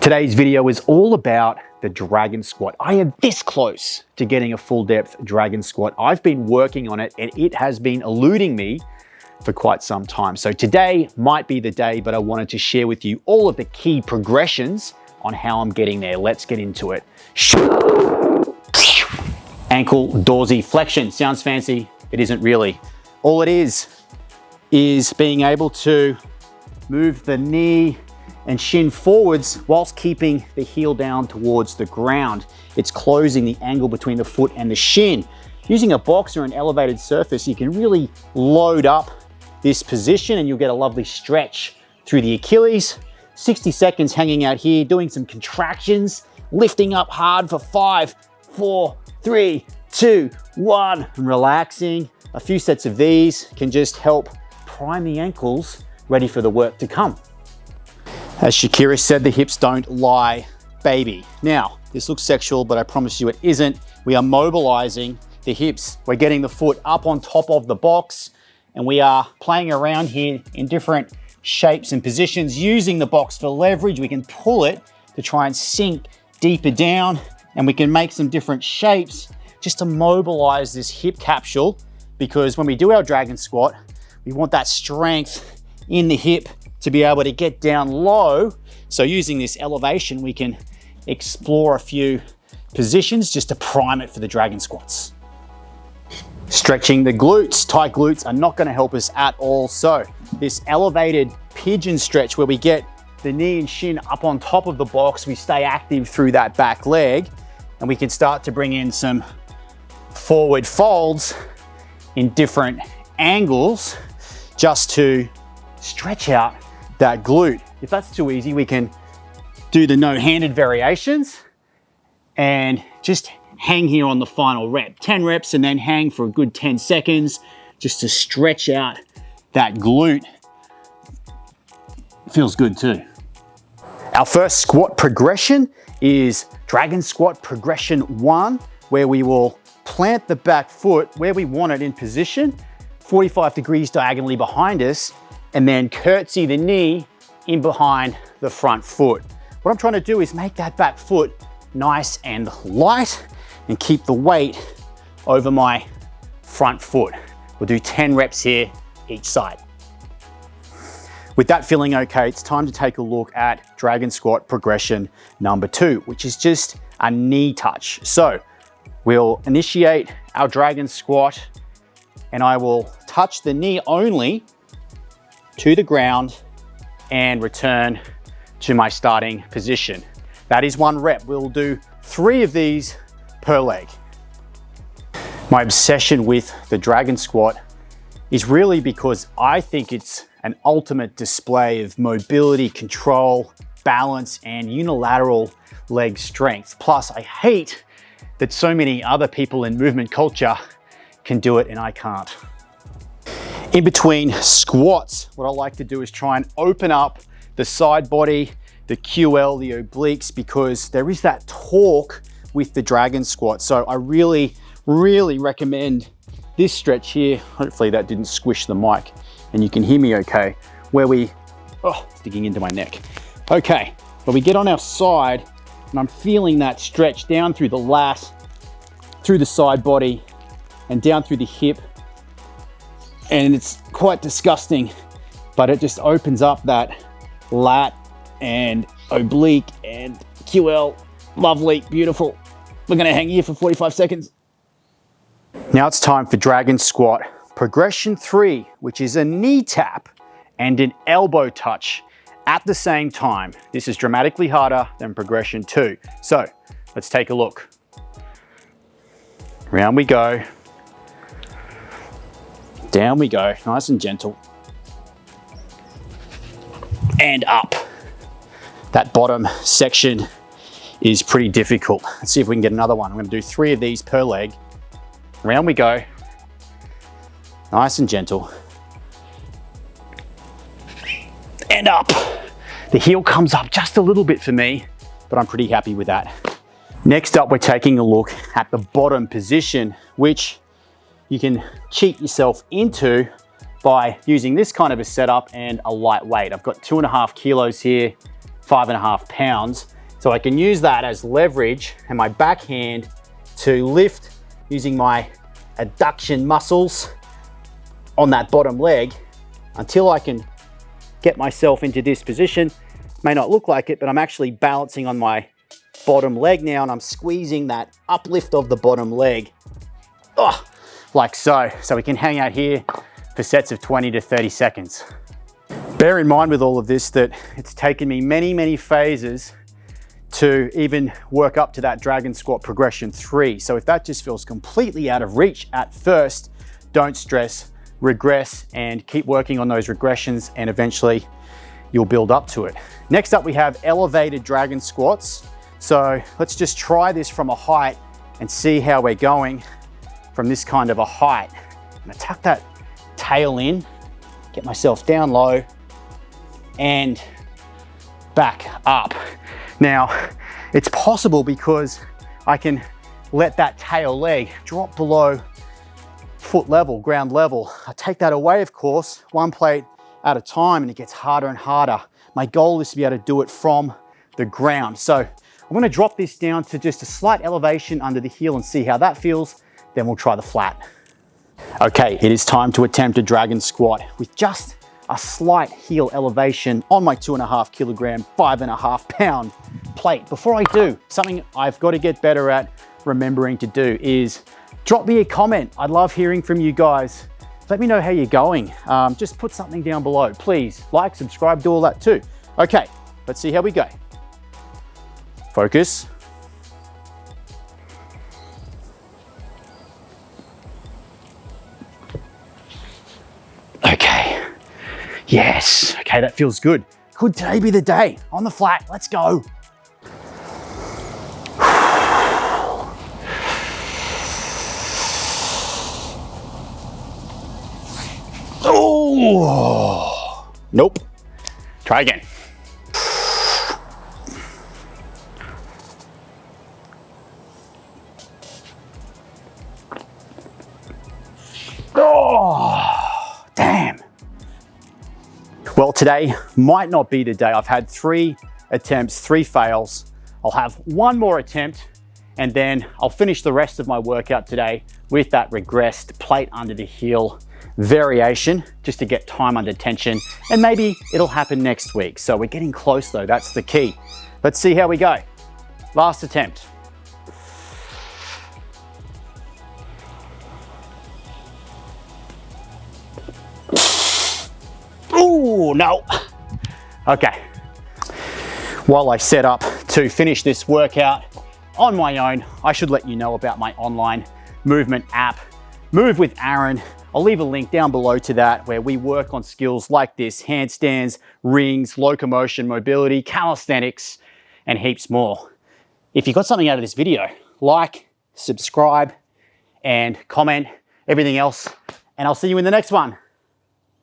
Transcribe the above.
Today's video is all about the dragon squat. I am this close to getting a full depth dragon squat. I've been working on it and it has been eluding me for quite some time. So today might be the day, but I wanted to share with you all of the key progressions on how I'm getting there. Let's get into it. Ankle dorsiflexion. Sounds fancy. It isn't really. All it is being able to move the knee and shin forwards whilst keeping the heel down towards the ground. It's closing the angle between the foot and the shin. Using a box or an elevated surface, you can really load up this position and you'll get a lovely stretch through the Achilles. 60 seconds hanging out here, doing some contractions, lifting up hard for 5, 4, 3, 2, 1, and relaxing. A few sets of these can just help prime the ankles ready for the work to come. As Shakira said, the hips don't lie, baby. Now, this looks sexual, but I promise you it isn't. We are mobilizing the hips. We're getting the foot up on top of the box, and we are playing around here in different shapes and positions, using the box for leverage. We can pull it to try and sink deeper down, and we can make some different shapes just to mobilize this hip capsule, because when we do our dragon squat, we want that strength in the hip to be able to get down low. So using this elevation, we can explore a few positions just to prime it for the dragon squats. Stretching the glutes. Tight glutes are not going to help us at all. So this elevated pigeon stretch where we get the knee and shin up on top of the box, we stay active through that back leg, and we can start to bring in some forward folds in different angles just to stretch out that glute. If that's too easy, we can do the no-handed variations and just hang here on the final rep. 10 reps and then hang for a good 10 seconds just to stretch out that glute. Feels good too. Our first squat progression is dragon squat progression 1, where we will plant the back foot where we want it in position, 45 degrees diagonally behind us, and then curtsy the knee in behind the front foot. What I'm trying to do is make that back foot nice and light and keep the weight over my front foot. We'll do 10 reps here each side. With that feeling okay, it's time to take a look at dragon squat progression number 2, which is just a knee touch. So we'll initiate our dragon squat and I will touch the knee only to the ground and return to my starting position. That is 1 rep. We'll do 3 of these per leg. My obsession with the dragon squat is really because I think it's an ultimate display of mobility, control, balance, and unilateral leg strength. Plus, I hate that so many other people in movement culture can do it and I can't. In between squats, what I like to do is try and open up the side body, the QL, the obliques, because there is that torque with the dragon squat. So I really recommend this stretch here. Hopefully that didn't squish the mic and you can hear me okay, where we, it's digging into my neck. Okay, but we get on our side and I'm feeling that stretch down through the lat, through the side body, and down through the hip. And it's quite disgusting, but it just opens up that lat and oblique and QL. Lovely, beautiful. We're gonna hang here for 45 seconds. Now it's time for dragon squat progression 3, which is a knee tap and an elbow touch at the same time. This is dramatically harder than progression 2. So let's take a look. Round we go. Down we go, nice and gentle. And up. That bottom section is pretty difficult. Let's see if we can get another one. I'm gonna do 3 of these per leg. Round we go. Nice and gentle. And up. The heel comes up just a little bit for me, but I'm pretty happy with that. Next up, we're taking a look at the bottom position, which you can cheat yourself into by using this kind of a setup and a light weight. I've got 2.5 kilos here 5.5 pounds. So I can use that as leverage and my backhand to lift using my adduction muscles on that bottom leg until I can get myself into this position. May not look like it, but I'm actually balancing on my bottom leg now and I'm squeezing that uplift of the bottom leg, like so. So we can hang out here for sets of 20 to 30 seconds. Bear in mind with all of this that it's taken me many, many phases to even work up to that dragon squat progression 3. So if that just feels completely out of reach at first, don't stress, regress, and keep working on those regressions, and eventually you'll build up to it. Next up, we have elevated dragon squats. So let's just try this from a height and see how we're going from this kind of a height. I'm gonna tuck that tail in, get myself down low and back up. Now, it's possible because I can let that tail leg drop below foot level, ground level. I take that away, of course, one plate at a time, and it gets harder and harder. My goal is to be able to do it from the ground. So I'm gonna drop this down to just a slight elevation under the heel and see how that feels. Then we'll try the flat. Okay, it is time to attempt a dragon squat with just a slight heel elevation on my 2.5 kilogram, 5.5 pound plate. Before I do, something I've got to get better at remembering to do is drop me a comment. I'd love hearing from you guys. Let me know how you're going. Just put something down below. Please like, subscribe, do all that too. Okay, let's see how we go. Focus. Okay. Yes, okay, that feels good. Could today be the day? On the flat, let's go. Oh, nope. Try again. Oh, damn. Well, today might not be the day. I've had 3 attempts, 3 fails. I'll have one more attempt and then I'll finish the rest of my workout today with that regressed plate under the heel variation just to get time under tension, and maybe it'll happen next week. So we're getting close though, that's the key. Let's see how we go. Last attempt. Ooh, no. Okay. While I set up to finish this workout on my own, I should let you know about my online movement app, Move with Aaron. I'll leave a link down below to that where we work on skills like this: handstands, rings, locomotion, mobility, calisthenics, and heaps more. If you got something out of this video, like, subscribe, and comment, everything else, and I'll see you in the next one.